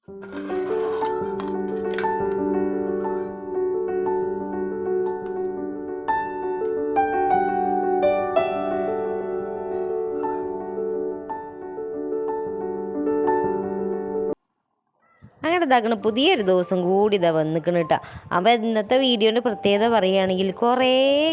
അങ്ങനെ ഇതാക്കണം പുതിയൊരു ദിവസം കൂടി ഇതാ വന്നിക്കണം കേട്ടോ. അപ്പോൾ ഇന്നത്തെ വീഡിയോൻ്റെ പ്രത്യേകത പറയുകയാണെങ്കിൽ കുറേ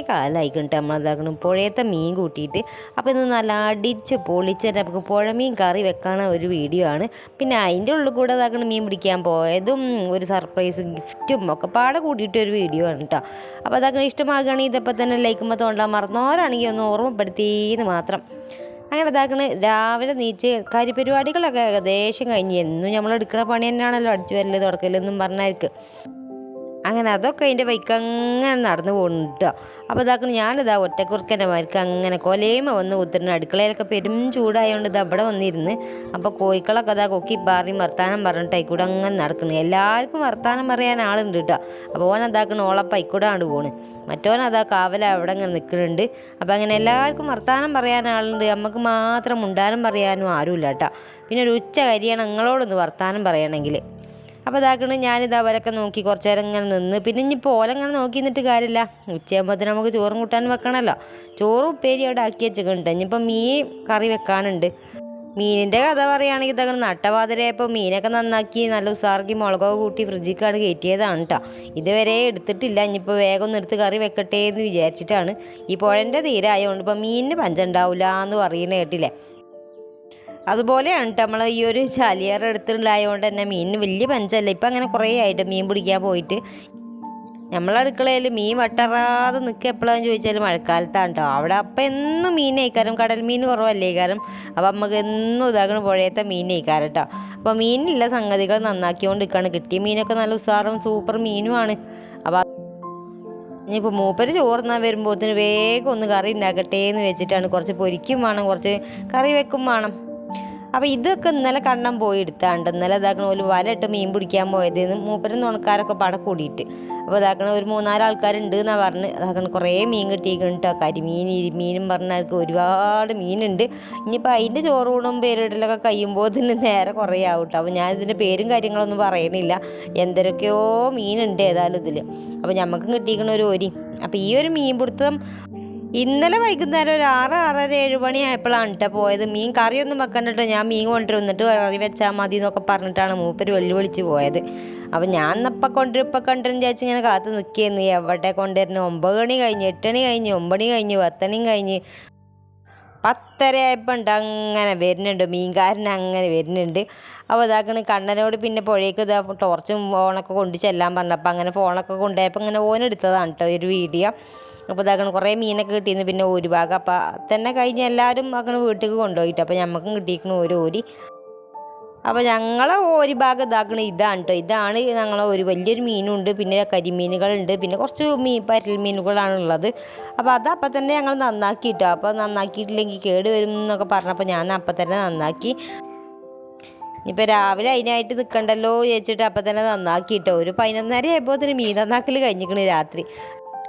കാലമായിക്കണം കേട്ടോ നമ്മളിതാക്കണം പുഴയത്തെ മീൻ കൂട്ടിയിട്ട്. അപ്പോൾ ഇത് നല്ല അടിച്ച് പൊളിച്ചിട്ട് നമുക്ക് പുഴമീൻ കറി വെക്കാന ഒരു വീഡിയോ ആണ്. പിന്നെ അതിൻ്റെ ഉള്ളിൽ കൂടെ ഇതാക്കണം മീൻ പിടിക്കാൻ പോയതും ഒരു സർപ്രൈസ് ഗിഫ്റ്റും ഒക്കെ പാടെ കൂടിയിട്ട് ഒരു വീഡിയോ ആണ് കേട്ടോ. അപ്പോൾ അതാക്കണം ഇഷ്ടമാകുകയാണെങ്കിൽ ഇതപ്പോൾ തന്നെ ലൈക്കുമ്പോൾ തോണ്ടാൻ മറന്നവരാണെങ്കിൽ ഒന്ന് ഓർമ്മപ്പെടുത്തിയെന്ന് മാത്രം. അങ്ങനെ ഇതാക്കണ് രാവിലെ നീച്ച് കാര്യപരിപാടികളൊക്കെ ഏകദേശം കഴിഞ്ഞ് എന്നും നമ്മൾ എടുക്കുന്ന പണി തന്നെയാണല്ലോ അടിച്ചു വരല് തുടക്കലെന്നും പറഞ്ഞായിരിക്കും. അങ്ങനെ അതൊക്കെ അതിൻ്റെ ബൈക്ക് അങ്ങനെ നടന്നു പോകുന്നുണ്ട്. അപ്പോൾ ഇതാക്കണം ഞാനിതാ ഒറ്റക്കുറുക്കൻ്റെ മാർക്ക് അങ്ങനെ കൊലയുമ വന്ന് കുത്തിരുന്ന് അടുക്കളയിലൊക്കെ പെരും ചൂടായതുകൊണ്ട് ഇത് അവിടെ വന്നിരുന്ന്. അപ്പോൾ കോഴിക്കളൊക്കെ അതാ കൊക്കി പാറി വർത്താനം പറഞ്ഞിട്ട് ആയിക്കൂടെ അങ്ങനെ നടക്കണം. എല്ലാവർക്കും വർത്താനം പറയാൻ ആളുണ്ട് കേട്ടോ. അപ്പോൾ ഓൻ അതാക്കണം ഓളപ്പം ആയിക്കൂടെ ആണ് പോണ്. മറ്റോനതാ കാവല അവിടെ അങ്ങനെ നിൽക്കുന്നുണ്ട്. അപ്പോൾ അങ്ങനെ എല്ലാവർക്കും വർത്താനം പറയാൻ ആളുണ്ട്, നമുക്ക് മാത്രം മുണ്ടാനും പറയാനും ആരുമില്ല കേട്ടോ. പിന്നെ ഒരു ഉച്ച കരിയാണ് നിങ്ങളോടൊന്ന് വർത്താനം പറയണമെങ്കിൽ. അപ്പോൾ ഇതാക്കണ് ഞാനിത് അവരൊക്കെ നോക്കി കുറച്ച് നേരം ഇങ്ങനെ നിന്ന്. പിന്നെ ഇനിയിപ്പോൾ ഓലങ്ങനെ നോക്കി നിന്നിട്ട് കാര്യമില്ല, ഉച്ചയാകുമ്പോഴത്തേന് നമുക്ക് ചോറും കൂട്ടാൻ വെക്കണമല്ലോ. ചോറും ഉപ്പേരി അവിടെ ആക്കി വെച്ചിട്ടുണ്ട്. ഇനിയിപ്പോൾ മീൻ കറി വെക്കാനുണ്ട്. മീനിൻ്റെ കഥ പറയുകയാണെങ്കിൽ ഇതൊക്കെ നട്ടപാതിരയപ്പോൾ മീനൊക്കെ നന്നാക്കി നല്ല ഉസാർക്കി മുളകൊക്കെ കൂട്ടി ഫ്രിഡ്ജിക്കാണ് കയറ്റിയതാണ് കേട്ടോ. ഇതുവരെ എടുത്തിട്ടില്ല. ഇനിയിപ്പോൾ വേഗം ഒന്ന് എടുത്ത് കറി വെക്കട്ടെ എന്ന് വിചാരിച്ചിട്ടാണ്. ഈ പുഴൻ്റെ തീരായതുകൊണ്ട് ഇപ്പോൾ മീനിന് പഞ്ചം ഉണ്ടാവില്ല എന്ന് പറയുന്നത് കേട്ടില്ലേ. അതുപോലെയാണ് കേട്ടോ നമ്മൾ ഈ ഒരു ചാലിയാറ് എടുത്തിട്ടുണ്ടായതുകൊണ്ട് തന്നെ മീനിന് വലിയ പഞ്ചല്ല. ഇപ്പം അങ്ങനെ കുറേ ആയിട്ട് മീൻ പിടിക്കാൻ പോയിട്ട് നമ്മളടുക്കളയിൽ മീൻ വട്ടറാതെ നിൽക്കുക എപ്പോഴാന്ന് ചോദിച്ചാൽ മഴക്കാലത്താണ് കേട്ടോ. അവിടെ അപ്പം എന്നും മീൻ കഴിക്കാനും കടൽ മീൻ കുറവല്ലേ കഴിക്കാനും. അപ്പോൾ നമുക്ക് എന്നും ഇതാക്കണം പുഴയത്തെ മീൻ കഴിക്കാറ് കേട്ടോ. അപ്പോൾ മീനിലുള്ള സംഗതികൾ നന്നാക്കിക്കൊണ്ട് നിൽക്കുകയാണ്. കിട്ടിയ മീനൊക്കെ നല്ല ഉസാറും സൂപ്പർ മീനുമാണ്. അപ്പോൾ ഇനിയിപ്പോൾ മൂപ്പര് ചോറുന്നാൻ വരുമ്പോഴത്തേന് വേഗം ഒന്ന് കറി ഉണ്ടാക്കട്ടെ എന്ന് വെച്ചിട്ടാണ്. കുറച്ച് പൊരിക്കും വേണം, കുറച്ച് കറി വെക്കും വേണം. അപ്പോൾ ഇതൊക്കെ ഇന്നലെ കണ്ണൻ പോയി എടുത്താണ്ട് ഇന്നലെ ഇതാക്കണ ഒരു വലയിട്ട് മീൻ പിടിക്കാൻ പോയതെന്ന് മൂപ്പരും തുണക്കാരൊക്കെ പട കൂടിയിട്ട്. അപ്പോൾ ഇതാക്കണ ഒരു 3-4 ആൾക്കാരുണ്ട് എന്നാണ് പറഞ്ഞ്. അതാക്കണ കുറേ മീൻ കിട്ടിയിരിക്കണം കേട്ടോ. കരിമീൻ ഇരുമീനും പറഞ്ഞാൽ ഒരുപാട് മീനുണ്ട്. ഇനിയിപ്പോൾ അതിൻ്റെ ചോറൂണും പേരിടലൊക്കെ കഴിയുമ്പോൾ തന്നെ നേരെ കുറേ ആവും കേട്ടോ. അപ്പോൾ ഞാനിതിൻ്റെ പേരും കാര്യങ്ങളൊന്നും പറയണില്ല. എന്തൊക്കെയോ മീനുണ്ട് ഏതായാലും ഇതിൽ. അപ്പോൾ ഞമ്മക്കും കിട്ടിയിരിക്കണ ഒരു ഒരി. അപ്പോൾ ഈ ഒരു മീൻ പിടുത്തം ഇന്നലെ വൈകുന്നേരം ഒരു 6-6:30-7 മണി ആയപ്പോഴാണ് കേട്ടോ പോയത്. മീൻ കറിയൊന്നും വെക്കണ്ടിട്ടോ, ഞാൻ മീൻ കൊണ്ടുവന്നിട്ട് കറി വെച്ചാൽ മതി എന്നൊക്കെ പറഞ്ഞിട്ടാണ് മൂപ്പര് വെല്ലുവിളിച്ച് പോയത്. അപ്പോൾ ഞാൻ ഇപ്പം കൊണ്ടുവരും വിചാരിച്ച് ഇങ്ങനെ കാത്ത് നിൽക്കുകയെന്ന്. എവിടെ കൊണ്ടുവരുന്നു? 9 മണി കഴിഞ്ഞ്, 8 മണി കഴിഞ്ഞ്, 9 മണി കഴിഞ്ഞ്, 10 മണി കഴിഞ്ഞ് 10:30 ആയപ്പോൾ ഉണ്ട് അങ്ങനെ വരുന്നുണ്ട് മീൻകാരൻ അങ്ങനെ വരുന്നുണ്ട്. അപ്പോൾ ഇതാക്കണ് കണ്ണനോട് പിന്നെ പുഴയ്ക്ക് ഇതാ ടോർച്ചും ഫോണൊക്കെ കൊണ്ട് ചെല്ലാൻ പറഞ്ഞപ്പോൾ അങ്ങനെ ഫോണൊക്കെ കൊണ്ടുപോയപ്പോൾ ഇങ്ങനെ ഓനെടുത്തതാണ് കേട്ടോ ഒരു വീഡിയോ. അപ്പോൾ ഇതാക്കണം കുറേ മീനൊക്കെ കിട്ടിയിരുന്നു. പിന്നെ ഒരു ഭാഗം അപ്പം തന്നെ കഴിഞ്ഞ് എല്ലാവരും അങ്ങനെ വീട്ടിലേക്ക് കൊണ്ടുപോയിട്ട് അപ്പോൾ ഞമ്മക്കും കിട്ടിയിരിക്കണം ഒരു ഓരി. അപ്പോൾ ഞങ്ങളെ ഒരു ഭാഗം ഇതാക്കണ ഇതാണ് കേട്ടോ. ഇതാണ് ഞങ്ങളെ ഒരു വലിയൊരു മീനുണ്ട്, പിന്നെ കരിമീനുകളുണ്ട്, പിന്നെ കുറച്ച് പരൽ മീനുകളാണുള്ളത്. അപ്പോൾ അതപ്പം തന്നെ ഞങ്ങൾ നന്നാക്കിയിട്ടോ. അപ്പോൾ നന്നാക്കിയിട്ടില്ലെങ്കിൽ കേട് വരും എന്നൊക്കെ പറഞ്ഞപ്പോൾ ഞാൻ അപ്പം തന്നെ നന്നാക്കി. ഇനിയിപ്പോൾ രാവിലെ അതിനായിട്ട് നിൽക്കണ്ടല്ലോ ചോദിച്ചിട്ട് അപ്പം തന്നെ നന്നാക്കിയിട്ടോ. ഒരു 11:30 ആയപ്പോൾ തന്നെ മീൻ നന്നാക്കൽ കഴിഞ്ഞിരിക്കണ് രാത്രി.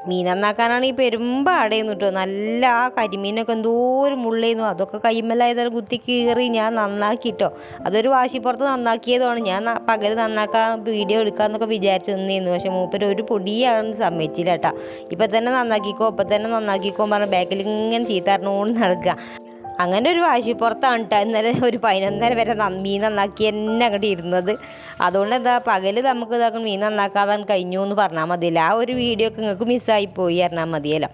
മീൻ നന്നാക്കാനാണ് ഈ പെരുമ്പാടേന്ന് കേട്ടോ. നല്ല ആ കരിമീനൊക്കെ എന്തോരം മുള്ളേന്നു. അതൊക്കെ കൈമലായതാൽ കുത്തി കീറി ഞാൻ നന്നാക്കിട്ടോ. അതൊരു വാശിപ്പുറത്ത് നന്നാക്കിയതാണ്. ഞാൻ പകൽ നന്നാക്കാൻ വീഡിയോ എടുക്കാമെന്നൊക്കെ വിചാരിച്ച് നിന്നിരുന്നു. പക്ഷെ മൂപ്പര് ഒരു പൊടിയാണെന്ന് സമ്മതിച്ചില്ല കേട്ടോ. ഇപ്പം തന്നെ നന്നാക്കിക്കോ, ഇപ്പം തന്നെ നന്നാക്കിക്കോ പറഞ്ഞ ബാക്കിൽ ഇങ്ങനെ ചീത്ത അറിഞ്ഞുകൊണ്ട് നടക്കുക. അങ്ങനെ ഒരു വാശിപ്പുറത്താണ് കേട്ടോ ഇന്നലെ ഒരു 11:30 വരെ മീൻ നന്നാക്കി തന്നെ അങ്ങോട്ട് ഇരുന്നത്. അതുകൊണ്ട് എന്താ പകൽ നമുക്ക് ഇതാക്കും മീൻ നന്നാക്കാതെ കഴിഞ്ഞു എന്ന് പറഞ്ഞാൽ മതിയല്ലോ. ആ ഒരു വീഡിയോ ഒക്കെ നിങ്ങൾക്ക് മിസ്സായിപ്പോയി പറഞ്ഞാൽ മതിയല്ലോ.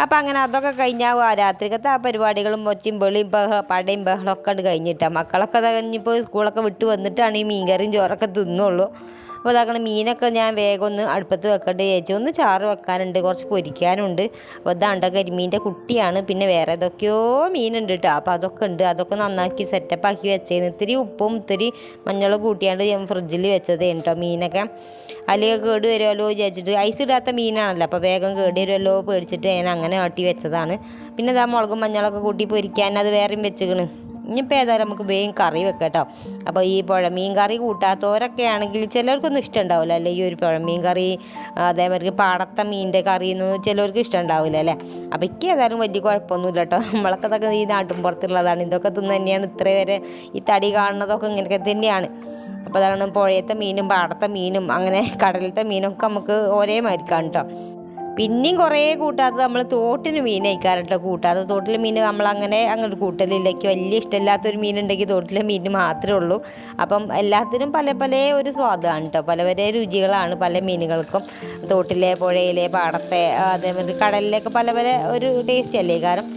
അപ്പം അങ്ങനെ അതൊക്കെ കഴിഞ്ഞാൽ രാത്രിക്കത്തെ ആ പരിപാടികളും ഒച്ചയും വെളിയും പടയും ബഹളമൊക്കെ ഉണ്ട് കഴിഞ്ഞിട്ടാണ്. മക്കളൊക്കെ കഴിഞ്ഞിപ്പോൾ സ്കൂളൊക്കെ വിട്ട് വന്നിട്ടാണ് ഈ മീൻകറിയും ചോറൊക്കെ തിന്നുള്ളൂ. അപ്പോൾ ഇതാക്കണം മീനൊക്കെ ഞാൻ വേഗം ഒന്ന് അടുപ്പത്ത് വെക്കട്ടെ ചേച്ചി. ഒന്ന് ചാറ് വെക്കാനുണ്ട്, കുറച്ച് പൊരിക്കാനുണ്ട്. അപ്പോൾ ഇതാണ്ട കരിമീൻ്റെ കുട്ടിയാണ്. പിന്നെ വേറെ ഏതൊക്കെയോ മീനുണ്ട് കേട്ടോ. അപ്പോൾ അതൊക്കെ ഉണ്ട്. അതൊക്കെ നന്നാക്കി സെറ്റപ്പാക്കി വെച്ചേന്ന്. ഇത്തിരി ഉപ്പും ഇത്തിരി മഞ്ഞളും കൂട്ടിയാണ്ട് ഞാൻ ഫ്രിഡ്ജിൽ വെച്ചതേ കേട്ടോ. മീനൊക്കെ അല്ലെങ്കിൽ കേട് വരുമല്ലോ വിചാരിച്ചിട്ട്, ഐസ് ഇടാത്ത മീനാണല്ലോ അപ്പോൾ വേഗം കേട് വരുമല്ലോ പേടിച്ചിട്ട് ഞാൻ അങ്ങനെ ആട്ടി വെച്ചതാണ്. പിന്നെ ഇതാ മുളകും മഞ്ഞളൊക്കെ കൂട്ടി പൊരിക്കാൻ അത് വേറെയും വെച്ചിക്കണ്. ഇനിയിപ്പോൾ ഏതായാലും നമുക്ക് വേഗം കറി വെക്കാം കേട്ടോ. അപ്പോൾ ഈ പുഴമീൻ കറി കൂട്ടാത്തവരൊക്കെ ആണെങ്കിൽ ചിലർക്കൊന്നും ഇഷ്ടമുണ്ടാവില്ല അല്ലേ ഈ ഒരു പുഴമീൻ കറി. അതേമാതിരി പാടത്ത മീനിൻ്റെ കറിയൊന്നും ചിലർക്ക് ഇഷ്ടമുണ്ടാവില്ല അല്ലേ. അപ്പോൾ എനിക്ക് ഏതായാലും വലിയ കുഴപ്പമൊന്നുമില്ല കേട്ടോ. നമ്മളൊക്കെ ഇതൊക്കെ ഈ നാട്ടും പുറത്തുള്ളതാണ്. ഇതൊക്കെ തിന്ന് തന്നെയാണ് ഇത്ര വരെ ഈ തടി കാണുന്നതൊക്കെ ഇങ്ങനെയൊക്കെ തന്നെയാണ്. അപ്പോൾ അതാണ് പുഴയത്തെ മീനും പാടത്തെ മീനും അങ്ങനെ കടലത്തെ മീനൊക്കെ നമുക്ക് ഒരേ മരിക്കാം കേട്ടോ. പിന്നെയും കുറേ കൂട്ടാത്തത് നമ്മൾ തോട്ടിന് മീൻ കഴിക്കാറുണ്ട്. കൂട്ടാത്ത തോട്ടിലെ മീൻ നമ്മളങ്ങനെ അങ്ങോട്ട് കൂട്ടലില്ല. എനിക്ക് വലിയ ഇഷ്ടമില്ലാത്തൊരു മീനുണ്ടെങ്കിൽ തോട്ടിലെ മീൻ മാത്രമേ ഉള്ളൂ. അപ്പം എല്ലാത്തിനും പല പല ഒരു സ്വാദാണ് കേട്ടോ, പല പല രുചികളാണ് പല മീനുകൾക്കും. തോട്ടിലെ പുഴയിലെ പാടത്തെ അതേമാതിരി കടലിലേക്ക് പല പല ഒരു ടേസ്റ്റ് അല്ലേ കാരണം.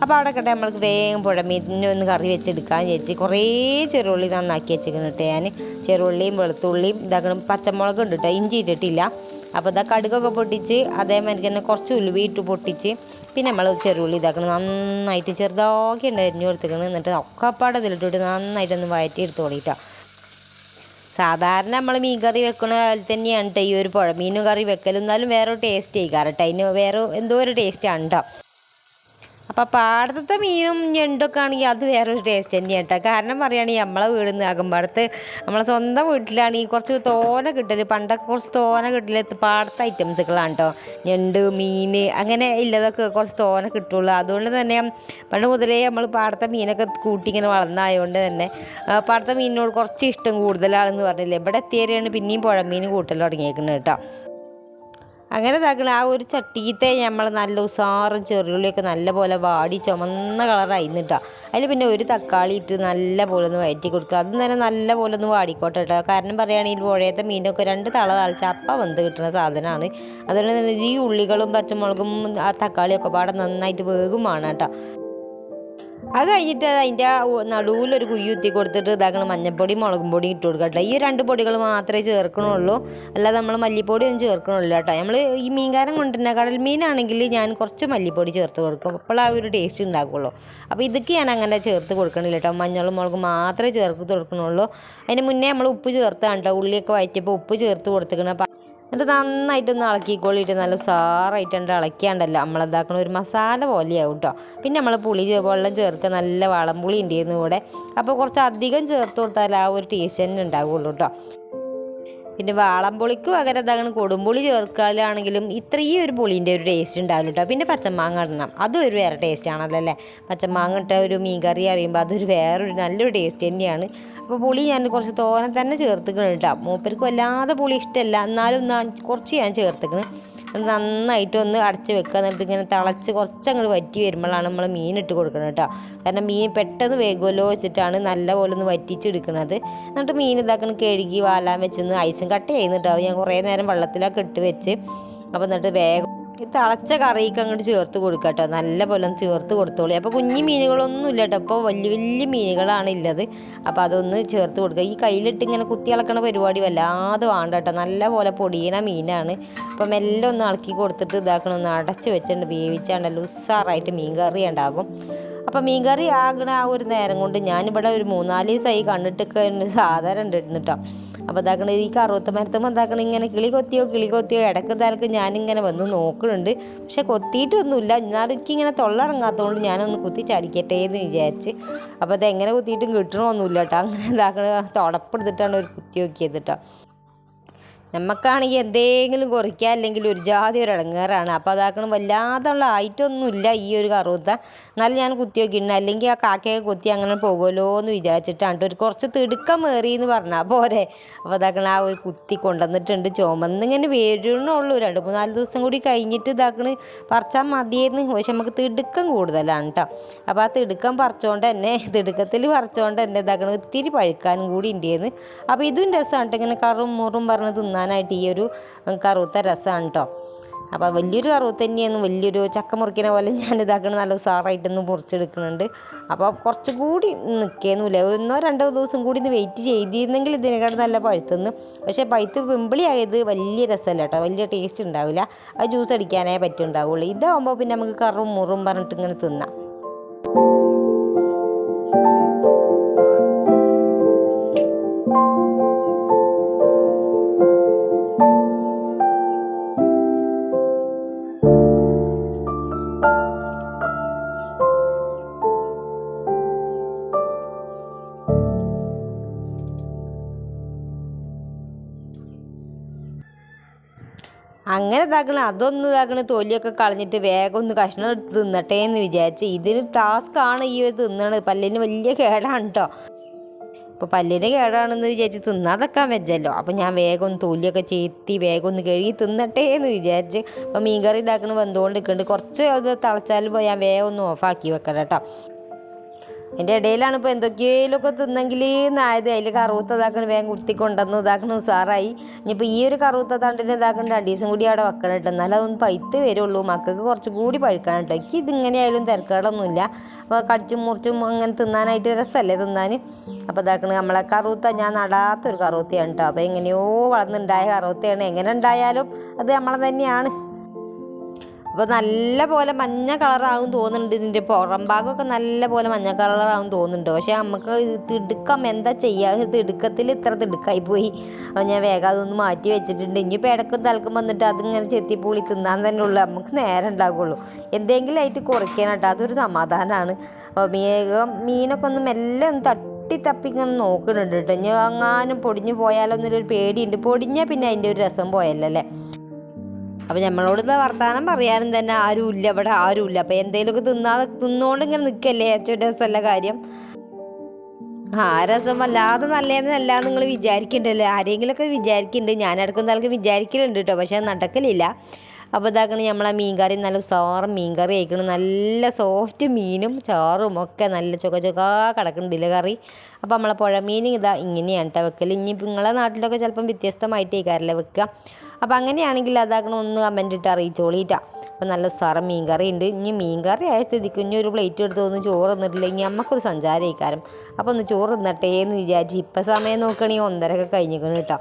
അപ്പോൾ അവിടെ കേട്ടെ നമ്മൾക്ക് വേഗം പുഴമീനിനെ ഒന്ന് കറി വെച്ചെടുക്കാമെന്ന് വിചാരിച്ച് കുറേ ചെറുള്ളി നന്നാക്കി വെച്ചിരിക്കണം കേട്ടോ. ഞാൻ ചെറുള്ളിയും വെളുത്തുള്ളിയും ഇതാക്കണം, പച്ചമുളക് ഉണ്ട് കേട്ടോ, ഇഞ്ചി ഇട്ടിട്ടില്ല. അപ്പോൾ ഇതാ കടുകൊക്കെ പൊട്ടിച്ച് അതേമാതിരി തന്നെ കുറച്ച് ഉലുവ ഇട്ട് പൊട്ടിച്ച് പിന്നെ നമ്മൾ ചെറുള്ളി ഇതാക്കണം, നന്നായിട്ട് ചെറുതാക്കി ഉണ്ട് അരിഞ്ഞു കൊടുത്തിക്കണം. എന്നിട്ട് ഒക്കെ അപ്പാടെ ഇതിലിട്ടിട്ട് നന്നായിട്ടൊന്ന് വഴറ്റി എടുത്ത് തുടങ്ങിയിട്ടോ. സാധാരണ നമ്മൾ മീൻ കറി വെക്കുന്ന പോലെ തന്നെയാണ് കേട്ടോ ഈ ഒരു പുഴമീൻ കറി വെക്കലും, എന്നാലും വേറെ ടേസ്റ്റ് ചെയ്യിക്കാറ് കേട്ടോ. അതിന് വേറെ എന്തോ ഒരു ടേസ്റ്റാണ് കേട്ടോ. അപ്പോൾ പാടത്തെ മീനും ഞണ്ടൊക്കെ ആണെങ്കിൽ അത് വേറൊരു ടേസ്റ്റ് തന്നെയാണ് കേട്ടോ. കാരണം പറയുകയാണെങ്കിൽ നമ്മളെ വീടിൽ നിന്ന് അകമ്പാടത്ത് നമ്മളെ സ്വന്തം വീട്ടിലാണെങ്കിൽ കുറച്ച് തോന കിട്ടൽ, പണ്ടൊക്കെ കുറച്ച് തോന കിട്ടൽ പാടത്തെ ഐറ്റംസുകളാണ് കേട്ടോ. ഞണ്ട് മീൻ അങ്ങനെ ഇല്ലതൊക്കെ കുറച്ച് തോന കിട്ടുള്ളൂ. അതുകൊണ്ട് തന്നെ പണ്ട് മുതലേ നമ്മൾ പാടത്തെ മീനൊക്കെ കൂട്ടി ഇങ്ങനെ വളർന്നതായതുകൊണ്ട് തന്നെ പാടത്തെ മീനിനോട് കുറച്ച് ഇഷ്ടം കൂടുതലാണെന്ന് പറഞ്ഞില്ലേ. ഇവിടെ എത്തിയേരെയാണ് പിന്നെയും പുഴമീൻ കൂട്ടൽ തുടങ്ങിയേക്കുന്നത് കേട്ടോ. അങ്ങനെ ഇതാക്കണം ആ ഒരു ചട്ടിയത്തെ നമ്മൾ നല്ല ഉസാറും ചെറിയുള്ളിയൊക്കെ നല്ല പോലെ വാടി ചുമന്ന കളറായിരുന്നു കേട്ടോ. അതിൽ പിന്നെ ഒരു തക്കാളി ഇട്ട് നല്ല പോലെ ഒന്ന് വഴറ്റി കൊടുക്കുക. അതും തന്നെ നല്ല പോലെ ഒന്ന് വാടിക്കോട്ടെ കേട്ടോ. കാരണം പറയുകയാണെങ്കിൽ പുഴയത്തെ മീനൊക്കെ 2 തള തളിച്ച അപ്പം വെന്ത് കിട്ടുന്ന സാധനമാണ്. അതുകൊണ്ട് തന്നെ ഈ ഉള്ളികളും പച്ചമുളകും ആ തക്കാളിയൊക്കെ പാടെ നന്നായിട്ട് വേഗമാണ് കേട്ടോ. അത് കഴിഞ്ഞിട്ട് അതിൻ്റെ നടുവിലൊരു കുത്തി കൊടുത്തിട്ട് ഇതാക്കണം, മഞ്ഞൾപ്പൊടി മുളകും പൊടി ഇട്ട് കൊടുക്കട്ടെ. ഈ 2 പൊടികൾ മാത്രമേ ചേർക്കണുള്ളൂ, അല്ലാതെ നമ്മൾ മല്ലിപ്പൊടി ഒന്നും ചേർക്കണമില്ല കേട്ടോ. നമ്മൾ ഈ മീൻകാരൻ കൊണ്ടുവരുന്ന കടൽ മീനാണെങ്കിൽ ഞാൻ കുറച്ച് മല്ലിപ്പൊടി ചേർത്ത് കൊടുക്കും, അപ്പോൾ ആ ഒരു ടേസ്റ്റ് ഉണ്ടാക്കുള്ളൂ. അപ്പോൾ ഇതൊക്കെ ഞാൻ അങ്ങനെ ചേർത്ത് കൊടുക്കണില്ല കേട്ടോ. മഞ്ഞളും മുളകും മാത്രമേ ചേർത്ത് കൊടുക്കണുള്ളൂ. അതിന് മുന്നേ നമ്മൾ ഉപ്പ് ചേർത്താണ് കേട്ടോ. ഉള്ളിയൊക്കെ വഴറ്റിയപ്പോൾ ഉപ്പ് ചേർത്ത് കൊടുത്തിക്കണം. എന്നിട്ട് നന്നായിട്ടൊന്ന് ഇളക്കിക്കൊള്ളിയിട്ട് നല്ല സാറായിട്ടുണ്ട് ഇളക്കിയാണ്ടല്ലോ നമ്മളെന്താക്കണം ഒരു മസാല പോലെയാവും കേട്ടോ. പിന്നെ നമ്മൾ പുളി വെള്ളം ചേർക്കുക, നല്ല വളംപുളി ഉണ്ടായിരുന്നു കൂടെ. അപ്പോൾ കുറച്ച് അധികം ചേർത്ത് കൊടുത്താൽ ആ ഒരു ടേസ്റ്റ് തന്നെ ഉണ്ടാവുള്ളൂ കേട്ടോ. പിന്നെ വാളംപുളിക്ക് പകരം എന്താണ് കൊടുമ്പുളി ചേർക്കാനാണെങ്കിലും ഇത്രയും ഒരു പുളീൻ്റെ ഒരു ടേസ്റ്റ് ഉണ്ടാവില്ല കേട്ടോ. പിന്നെ പച്ചമാങ്ങ ഇടണം, അതും ഒരു വേറെ ടേസ്റ്റ് ആണല്ലോ അല്ലേ. പച്ചമാങ്ങ ഇട്ട ഒരു മീൻ കറി അറിയുമ്പോൾ അതൊരു വേറൊരു നല്ലൊരു ടേസ്റ്റ് തന്നെയാണ്. അപ്പോൾ പുളി ഞാൻ കുറച്ച് തോനെ തന്നെ ചേർത്തിക്കണം കേട്ടോ. മൂപ്പർക്ക് വല്ലാതെ പുളി ഇഷ്ടമല്ല, എന്നാലും കുറച്ച് ഞാൻ ചേർത്തിക്കണം. നന്നായിട്ടൊന്ന് അടച്ച് വെക്കുക. എന്നിട്ട് ഇങ്ങനെ തിളച്ച് കുറച്ചങ്ങോട്ട് വറ്റി വരുമ്പോഴാണ് നമ്മൾ മീനിട്ട് കൊടുക്കണം കേട്ടോ. കാരണം മീൻ പെട്ടെന്ന് വേഗമല്ലോ വെച്ചിട്ടാണ് നല്ല പോലെ ഒന്ന് വറ്റിച്ചെടുക്കുന്നത്. എന്നിട്ട് മീൻ ഇതാക്കണം കഴുകി വാലാൻ വെച്ചെന്ന് ഐസും കട്ട് ചെയ്യുന്നുണ്ടാവും. ഞാൻ കുറേ നേരം വെള്ളത്തിലൊക്കെ ഇട്ട് വെച്ച് അപ്പോൾ എന്നിട്ട് വേഗം ഈ തിളച്ച കറിക്ക് അങ്ങോട്ട് ചേർത്ത് കൊടുക്കുക കേട്ടോ. നല്ല പോലെ ഒന്ന് ചേർത്ത് കൊടുത്തോളി. അപ്പോൾ കുഞ്ഞു മീനുകളൊന്നും ഇല്ല കേട്ടോ, അപ്പോൾ വലിയ വലിയ മീനുകളാണ് ഉള്ളത്. അപ്പോൾ അതൊന്ന് ചേർത്ത് കൊടുക്കുക. ഈ കയ്യിലിട്ട് ഇങ്ങനെ കുത്തി ഇളക്കണ പരിപാടി വല്ലാതെ വേണ്ട കേട്ടോ. നല്ല പോലെ പൊടിയണ മീനാണ്. അപ്പം മെല്ലെ ഒന്ന് ഇളക്കി കൊടുത്തിട്ട് ഇതാക്കണം, ഒന്ന് അടച്ച് വെച്ചിട്ടുണ്ട് വേവിച്ചാണ്ടല്ലോ ഉസാറായിട്ട് മീൻ കറി ഉണ്ടാകും. അപ്പം മീൻ കറി ആകണ ആ ഒരു നേരം കൊണ്ട് ഞാനിവിടെ ഒരു 3-4 ദിവസമായി കണ്ടിട്ടൊക്കെ സാധാരണ ഉണ്ടായിരുന്നു കേട്ടോ. അപ്പോൾ ഇതാക്കണ ഈ കറുത്ത മരത്തുമ്പോൾ എന്താക്കണം ഇങ്ങനെ കിളി കൊത്തിയോ ഇടയ്ക്ക് തലക്ക് ഞാനിങ്ങനെ വന്ന് നോക്കുന്നുണ്ട്. പക്ഷെ കൊത്തിയിട്ടൊന്നുമില്ല. എന്നാലും എനിക്കിങ്ങനെ തൊള്ളടങ്ങാത്തതുകൊണ്ട് ഞാനൊന്ന് കുത്തി ചടിക്കട്ടെ എന്ന് വിചാരിച്ച്. അപ്പോൾ അതെങ്ങനെ കുത്തിയിട്ടും കിട്ടണമൊന്നുമില്ല കേട്ടോ. അങ്ങനെ ഇതാക്കണ തുടപ്പെടുത്തിട്ടാണ് ഒരു കുത്തി നോക്കിയത് കേട്ടോ. നമുക്കാണെങ്കിൽ എന്തെങ്കിലും കുറയ്ക്കുക അല്ലെങ്കിൽ ഒരു ജാതി ഒരു ഇടങ്ങേറാണ്. അപ്പോൾ അതാക്കണം വല്ലാതുള്ള ആയിട്ടൊന്നുമില്ല ഈ ഒരു കറുത്ത. എന്നാലും ഞാൻ കുത്തി നോക്കിയിട്ടുണ്ട്, അല്ലെങ്കിൽ ആ കാക്കയൊക്കെ കുത്തി അങ്ങനെ പോകുമല്ലോ എന്ന് വിചാരിച്ചിട്ടാണ് ഒരു കുറച്ച് തിടുക്കം എന്ന് പറഞ്ഞാൽ പോരെ. അപ്പോൾ അതാക്കണം ആ ഒരു കുത്തി കൊണ്ടുവന്നിട്ടുണ്ട്. ചുമന്നിങ്ങനെ വരുന്നുള്ളൂ. 2-3-4 ദിവസം കൂടി കഴിഞ്ഞിട്ട് ഇതാക്കണ് പറിച്ചാൽ മതിയെന്ന്. പക്ഷെ നമുക്ക് തിടുക്കം കൂടുതലാണ് കേട്ടോ. അപ്പോൾ ആ തിടുക്കത്തിൽ പറിച്ചുകൊണ്ട് തന്നെ ഇതാക്കണം ഇത്തിരി പഴുക്കാനും കൂടി ഉണ്ടെന്ന്. അപ്പോൾ ഇതും രസമാണ് കേട്ടോ, ഇങ്ങനെ കറും മുറും പറഞ്ഞ് തിന്നാനായിട്ട് ഈ ഒരു കറുത്ത രസമാണ് കേട്ടോ. അപ്പോൾ വലിയൊരു കറുത്ത തന്നെയാണ്, വലിയൊരു ചക്ക മുറിക്കുന്ന പോലെ ഞാൻ ഇതാക്കണം നല്ല ഉസാറായിട്ടൊന്ന് മുറിച്ചെടുക്കുന്നുണ്ട്. അപ്പോൾ കുറച്ചുകൂടി നിൽക്കുന്നില്ല, 1-2 ദിവസം കൂടി ഇന്ന് വെയിറ്റ് ചെയ്തിരുന്നെങ്കിൽ ഇതിനെക്കാട്ട് നല്ല പഴുത്തുനിന്ന്. പക്ഷേ പഴുത്ത് പിമ്പിളിയായത് വലിയ രസമല്ല കേട്ടോ, വലിയ ടേസ്റ്റ് ഉണ്ടാവില്ല. അത് ജ്യൂസ് അടിക്കാനേ പറ്റുണ്ടാവുള്ളൂ. ഇതാകുമ്പോൾ പിന്നെ നമുക്ക് കറും മുറും പറഞ്ഞിട്ട് ഇങ്ങനെ തിന്നാം. അങ്ങനെ അതൊന്നും തൊലിയൊക്കെ കളഞ്ഞിട്ട് വേഗം ഒന്ന് കഷ്ണം എടുത്ത് തിന്നട്ടെ എന്ന് വിചാരിച്ച്. ഇതിന് ടാസ്ക്കാണ് ഈ ഒരു തിന്നണത്, പല്ലിന് വലിയ കേടാണ് കേട്ടോ. അപ്പോൾ പല്ലിൻ്റെ കേടാണെന്ന് വിചാരിച്ച് തിന്നാതെക്കാൻ വെച്ചല്ലോ. അപ്പോൾ ഞാൻ വേഗം ഒന്ന് തൊലിയൊക്കെ ചേത്തി വേഗം ഒന്ന് കഴുകി തിന്നട്ടെ എന്ന് വിചാരിച്ച്. അപ്പോൾ മീൻകറി ഇതാക്കണ വെന്തുകൊണ്ട് നിൽക്കുന്നുണ്ട്. കുറച്ച് അത് തിളച്ചാൽ ഞാൻ വേഗം ഒന്ന് ഓഫാക്കി വെക്കണം കേട്ടോ. എൻ്റെ ഇടയിലാണ് ഇപ്പോൾ എന്തൊക്കെയൊക്കെ തിന്നെങ്കിൽ എന്നായത് അതിൽ കറുത്ത ഇതാക്കണം വേഗം കുത്തി കൊണ്ടുവന്ന് ഇതാക്കണം ഉസാറായി. ഇനിയിപ്പോൾ ഈ ഒരു കറുത്ത തണ്ടിന് ഇതാക്കണം 2 ദിവസം കൂടി അവിടെ വെക്കണം കേട്ടോ, എന്നാലും അതൊന്ന് പൈത്ത് വരുള്ളൂ. മക്കൾക്ക് കുറച്ചും കൂടി പഴുക്കണം കേട്ടോ. എനിക്ക് ഇതിങ്ങനെയായാലും തിരക്കേടൊന്നുമില്ല. അപ്പോൾ കടിച്ചും മുറിച്ചും അങ്ങനെ തിന്നാനായിട്ട് രസമല്ലേ തിന്നാൻ. അപ്പോൾ ഇതാക്കണം നമ്മളെ കറുത്ത ഞാൻ നടാത്തൊരു കറുത്തയാണ് കേട്ടോ. അപ്പോൾ എങ്ങനെയോ വളർന്നുണ്ടായ കറുത്തയാണ്. എങ്ങനെ ഉണ്ടായാലും അത് നമ്മളെ തന്നെയാണ്. അപ്പോൾ നല്ല പോലെ മഞ്ഞ കളറാവും തോന്നുന്നുണ്ട്. ഇതിൻ്റെ പുറം ഭാഗമൊക്കെ നല്ല പോലെ മഞ്ഞ കളറാവും തോന്നുന്നുണ്ട്. പക്ഷേ നമുക്ക് തിടുക്കം എന്താ ചെയ്യുക, തിടുക്കത്തിൽ ഇത്ര തിടുക്കായി പോയി. അപ്പോൾ ഞാൻ വേഗം അതൊന്ന് മാറ്റി വെച്ചിട്ടുണ്ട്. ഇനിയിപ്പോൾ ഇടക്കും തലക്കും വന്നിട്ട് അതിങ്ങനെ ചെത്തിപ്പൂളി തിന്നാൻ തന്നെ ഉള്ളൂ നമുക്ക് നേരം ഉണ്ടാകുള്ളൂ. എന്തെങ്കിലും ആയിട്ട് കുറയ്ക്കണം കേട്ടോ, അതൊരു സമാധാനമാണ്. അപ്പോൾ മീനൊക്കെ ഒന്ന് മെല്ലെ ഒന്ന് തപ്പി ഇങ്ങനെ നോക്കുന്നുണ്ട് കേട്ടോ. ഇനി എങ്ങാനും പൊടിഞ്ഞു പോയാലോ എന്നൊരു പേടിയുണ്ട്. പൊടിഞ്ഞാൽ പിന്നെ അതിൻ്റെ ഒരു രസം പോയല്ലേ. അപ്പോൾ നമ്മളോട് വർത്തമാനം പറയാനും തന്നെ ആരുമില്ല, ഇവിടെ ആരുമില്ല. അപ്പോൾ എന്തെങ്കിലുമൊക്കെ തിന്നുകൊണ്ട് ഇങ്ങനെ നിൽക്കല്ലേ ഏറ്റവും രസമല്ല കാര്യം. രസം വല്ലാതെ നല്ലതെന്നല്ല നിങ്ങൾ വിചാരിക്കണ്ടല്ലേ, ആരെങ്കിലുമൊക്കെ വിചാരിക്കുന്നുണ്ട്. ഞാൻ ഇടയ്ക്കും തലക്ക് വിചാരിക്കലുണ്ട് കേട്ടോ, പക്ഷേ അത് നടക്കലില്ല. അപ്പോൾ ഇതാക്കണം നമ്മളെ മീൻകറി നല്ല ഉസാറും മീൻകറി ആയിക്കണം. നല്ല സോഫ്റ്റ് മീനും ചാറും ഒക്കെ നല്ല ചൊക്ക കിടക്കുന്നുണ്ടല്ലേ കറി. അപ്പോൾ നമ്മളെ പുഴ മീൻ ഇതാ ഇങ്ങനെയാണ് കേട്ടോ വെക്കൽ. ഇനി നിങ്ങളെ നാട്ടിലൊക്കെ ചിലപ്പം വ്യത്യസ്തമായിട്ടേക്കാരല്ലേ വെക്കുക. അപ്പോൾ അങ്ങനെയാണെങ്കിൽ അതാക്കണം ഒന്ന് കമൻറ്റ് ഇട്ട് അറിയിച്ചോളിട്ടാ. അപ്പോൾ നല്ല ഉസാറും മീൻകറി ഉണ്ട്. ഇനി മീൻകറി ആയ സ്ഥിതിക്ക് ഇനി ഒരു പ്ലേറ്റ് എടുത്ത് ഒന്ന് ചോറ് തിന്നിട്ടില്ലെങ്കിൽ നമുക്കൊരു സഞ്ചാരമായിക്കാരം. അപ്പോൾ ഒന്ന് ചോറ് തിന്നട്ടെ എന്ന് വിചാരിച്ച് ഇപ്പം സമയം നോക്കുകയാണെങ്കിൽ 1:30 കഴിഞ്ഞിരിക്കണം കേട്ടോ.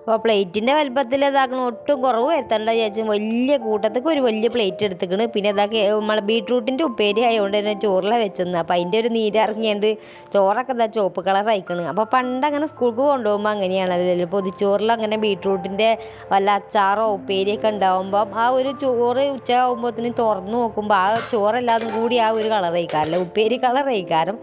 അപ്പോൾ പ്ലേറ്റിൻ്റെ വലുപ്പത്തിൽ ഇതാക്കണം ഒട്ടും കുറവ് വരുത്തണ്ട വിചാരിച്ചു വലിയ കൂട്ടത്തേക്ക് ഒരു വലിയ പ്ലേറ്റ് എടുത്തിക്കണ്. പിന്നെ ഇതാക്കി നമ്മളെ ബീട്രൂട്ടിൻ്റെ ഉപ്പേരി ആയതുകൊണ്ട് തന്നെ ചോറിലാണ് വെച്ചെന്ന്. അപ്പോൾ അതിൻ്റെ ഒരു നീരിറങ്ങിയാണ്ട് ചോറൊക്കെ ഇതാ ചുവപ്പ് കളർ അയക്കണ്. അപ്പോൾ പണ്ട് അങ്ങനെ സ്കൂൾക്ക് കൊണ്ടുപോകുമ്പോൾ അങ്ങനെയാണല്ലോ, പൊതിച്ചോറിൽ അങ്ങനെ ബീട്രൂട്ടിൻ്റെ വല്ല അച്ചാറോ ഉപ്പേരിയൊക്കെ ഉണ്ടാകുമ്പോൾ ആ ഒരു ചോറ് ഉച്ച ആകുമ്പോഴത്തേനും തുറന്ന് നോക്കുമ്പോൾ ആ ചോറെല്ലാതും കൂടി ആ ഒരു കളർ കഴിക്കാറില്ല, ഉപ്പേരി കളർ കഴിക്കാറും.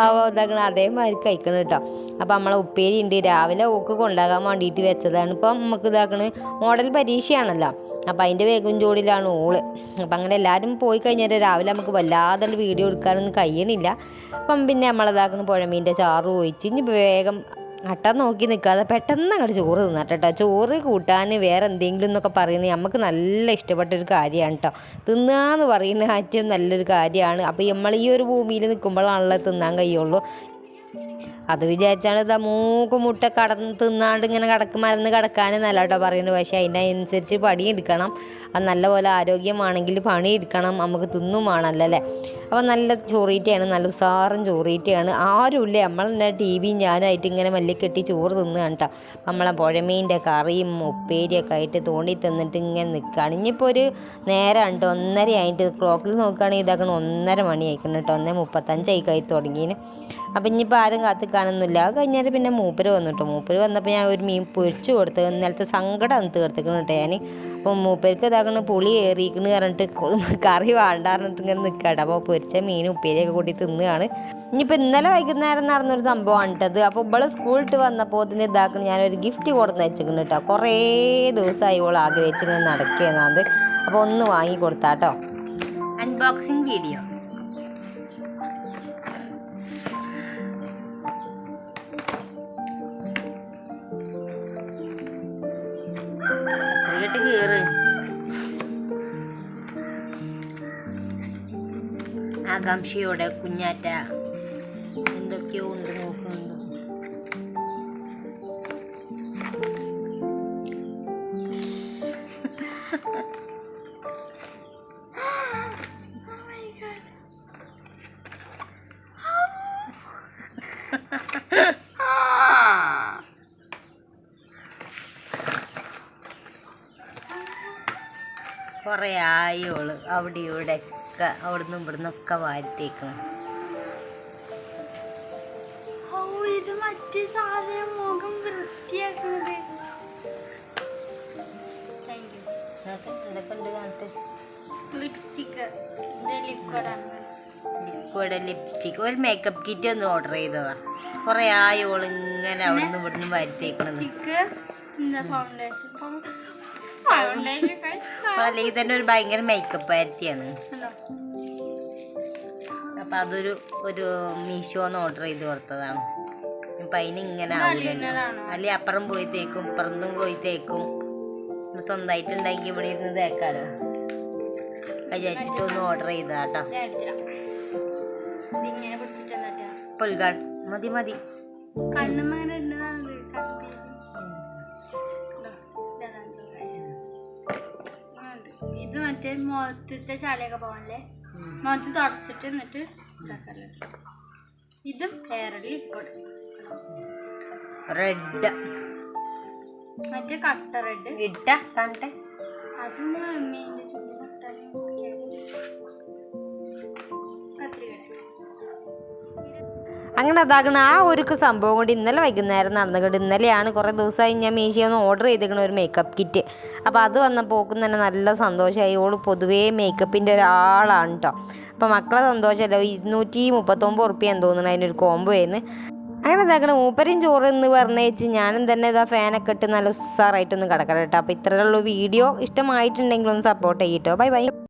അപ്പോൾ ഇതാക്കണം അതേമാതിരി കഴിക്കണം കേട്ടോ. അപ്പോൾ നമ്മളെ ഉപ്പേരി ഉണ്ട്, രാവിലെ ഓക്ക് കൊണ്ടാകാൻ വേണ്ടിയിട്ട് വെച്ചതാണ്. ഇപ്പം നമുക്ക് ഇതാക്കണ് മോഡൽ പരീക്ഷയാണല്ലോ, അപ്പോൾ അതിൻ്റെ വേഗം ജോഡിയിലാണ് ഓള്. അപ്പം അങ്ങനെ എല്ലാവരും പോയി കഴിഞ്ഞാൽ രാവിലെ നമുക്ക് വല്ലാതെ വീഡിയോ എടുക്കാനൊന്നും കഴിയണില്ല. അപ്പം പിന്നെ നമ്മളിതാക്കണ പുഴമീൻ്റെ ചാറ് ഒഴിച്ച് ഇനി വേഗം അട്ട നോക്കി നിൽക്കാതെ പെട്ടെന്ന് അങ്ങോട്ട് ചോറ് തിന്നട്ടോ. ചോറ് കൂട്ടാൻ വേറെ എന്തെങ്കിലും എന്നൊക്കെ പറയുന്നത് നമുക്ക് നല്ല ഇഷ്ടപ്പെട്ടൊരു കാര്യമാണ് കേട്ടോ. തിന്നാന്ന് പറയുന്നത് ഏറ്റവും നല്ലൊരു കാര്യമാണ്. അപ്പോൾ നമ്മൾ ഈ ഒരു ഭൂമിയിൽ നിൽക്കുമ്പോഴാണല്ലോ തിന്നാൻ കഴിയുള്ളൂ. അത് വിചാരിച്ചാണ് ഇതാ മുട്ട തിന്നാണ്ട് ഇങ്ങനെ മരുന്ന് കിടക്കാൻ നല്ല കേട്ടോ പറയുന്നത്. പക്ഷേ അതിനനുസരിച്ച് പണിയെടുക്കണം. അത് നല്ലപോലെ ആരോഗ്യമാണെങ്കിൽ പണിയെടുക്കണം, നമുക്ക് തിന്നും വേണമല്ലേ. അപ്പോൾ നല്ല ചോറീറ്റയാണ്, നല്ല ഉസാറും ചോറീറ്റയാണ്. ആരുമില്ല, നമ്മളെന്നെ TV ഞാനായിട്ട് ഇങ്ങനെ മല്ലിക്കെട്ടി ചോറ് തിന്നു കേട്ടോ. നമ്മളെ പുഴമീൻ്റെ കറിയും ഉപ്പേരിയൊക്കെ ആയിട്ട് തോണ്ടി തിന്നിട്ട് ഇങ്ങനെ നിൽക്കുകയാണ്. ഇനിയിപ്പോൾ ഒരു നേരം കേട്ടോ 1:30 ആയിട്ട് ക്ലോക്കിൽ നോക്കുകയാണെങ്കിൽ ഇതാക്കണം 1:30 മണി ആയിക്കണം കേട്ടോ. 1:35 ആയി തുടങ്ങിന്. അപ്പം ഇനിയിപ്പോൾ ആരും കാത്തിക്കാനൊന്നുമില്ല. അത് കഴിഞ്ഞാൽ പിന്നെ മൂപ്പര് വന്നിട്ടോ. മൂപ്പര് വന്നപ്പോൾ ഞാൻ ഒരു മീൻ പൊരിച്ചു കൊടുത്ത് ഇന്നലത്തെ സങ്കടം തീർത്തിക്കണം കേട്ടോ ഞാൻ. അപ്പം മൂപ്പർക്ക് ഇതാക്കണം പുളി ഏറിയിക്കണ് പറഞ്ഞിട്ട് കറി വേണ്ട പറഞ്ഞിട്ട് ഇങ്ങനെ നിൽക്കാട്ടോ. അപ്പോൾ പൊരിച്ച മീനും ഉപ്പേരിയൊക്കെ കൂട്ടി തിന്നുകയാണ്. ഇനിയിപ്പോൾ ഇന്നലെ വൈകുന്നേരം നടന്നൊരു സംഭവമാണ് കേട്ടത്. അപ്പോൾ ഇവള് സ്കൂളിട്ട് വന്നപ്പോൾ ഇതിന് ഇതാക്കണം ഞാനൊരു ഗിഫ്റ്റ് കൊടുത്ത് വെച്ചിരിക്കുന്നു കേട്ടോ. കുറേ ദിവസമായി ഇവൾ ആഗ്രഹിച്ചിങ്ങനെ നടക്കുകയെന്നത്. അപ്പോൾ ഒന്ന് വാങ്ങി കൊടുത്താട്ടോ. Unboxing video. ആകാംക്ഷയോടെ കുഞ്ഞാറ്റ എന്തൊക്കെയോ ഉണ്ട് നോക്കുന്നുണ്ട്. കുറേ ആയോള് അവിടെ ഇവിടെ അവിടുന്ന് ഇവിടുന്നൊക്കെ വാരിത്തേക്കണം. ഇത് മറ്റേ സാധനം മുഖം വൃത്തിയാക്കുന്നത്. എന്തൊക്കെ ഉണ്ട് കാണട്ടെ. ലിപ്സ്റ്റിക്, ലിക്വിഡ് ലിപ്സ്റ്റിക്, ഒരു മേക്കപ്പ് കിറ്റ് ഒന്ന് ഓർഡർ ചെയ്തതാ. കുറേ ആയോള് ഇങ്ങനെ അവിടുന്ന് ഇവിടുന്ന് വാരിത്തേക്കണം. അല്ലെങ്കിൽ തന്നെ ഒരു ഭയങ്കര മേക്കപ്പ് ആയിരിക്കാണ്. അപ്പം അതൊരു മീഷോന്ന് ഓർഡർ ചെയ്ത് കൊടുത്തതാണ്. അപ്പം അതിന് ഇങ്ങനെ ആവില്ലല്ലോ, അല്ലെങ്കിൽ അപ്പുറം പോയി തേക്കും ഇപ്പുറത്തും പോയി തേക്കും. സ്വന്തമായിട്ട് ഉണ്ടാക്കി ഇവിടെ ഇരുന്ന് തേക്കാലോ വിചാരിച്ചിട്ടൊന്ന് ഓർഡർ ചെയ്താട്ടോ. പൊൽഗാഡ് മതി മതി. ഇത് മറ്റേ മുഖത്തെ ചാലയൊക്കെ പോകാനല്ലേ, മുഖത്ത് തുടച്ചിട്ട് എന്നിട്ട് ഇതും ഹെയർ ലിക്വിഡ് റെഡ്, മറ്റേ കട്ട റെഡ് ഇട്ട കാണട്ടെ. അതും ഞാൻ അമ്മേൻ്റെ ചുണ്ടി അങ്ങനെ അതാകണം ആ ഒരു സംഭവം കൊണ്ട് ഇന്നലെ വൈകുന്നേരം നടന്നുകൊണ്ട് ഇന്നലെയാണ് കുറേ ദിവസമായി ഞാൻ മീഷോന്ന് ഓർഡർ ചെയ്തിരിക്കണ ഒരു മേക്കപ്പ് കിറ്റ്. അപ്പോൾ അത് വന്നപ്പോൾ ഓക്കും തന്നെ നല്ല സന്തോഷമായി. ഓള് പൊതുവേ മേക്കപ്പിൻ്റെ ഒരാളാണ് കേട്ടോ. അപ്പോൾ മക്കളെ സന്തോഷമല്ലോ, 239 ഉറുപ്പ്യാന്ന് തോന്നുന്നു അതിനൊരു കോംബോ ആയിരുന്നു. അങ്ങനെ ഇതാക്കണം മൂപ്പരും ചോറ് എന്ന് പറഞ്ഞേച്ച് ഞാനും തന്നെ ഇതാ ഫാനൊക്കെ ഇട്ട് നല്ല ഉസ്സാറായിട്ടൊന്ന് കിടക്കണം കേട്ടോ. അപ്പോൾ ഇത്രയുള്ള വീഡിയോ ഇഷ്ടമായിട്ടുണ്ടെങ്കിൽ ഒന്ന് സപ്പോർട്ട് ചെയ്യട്ടോ. Bye by.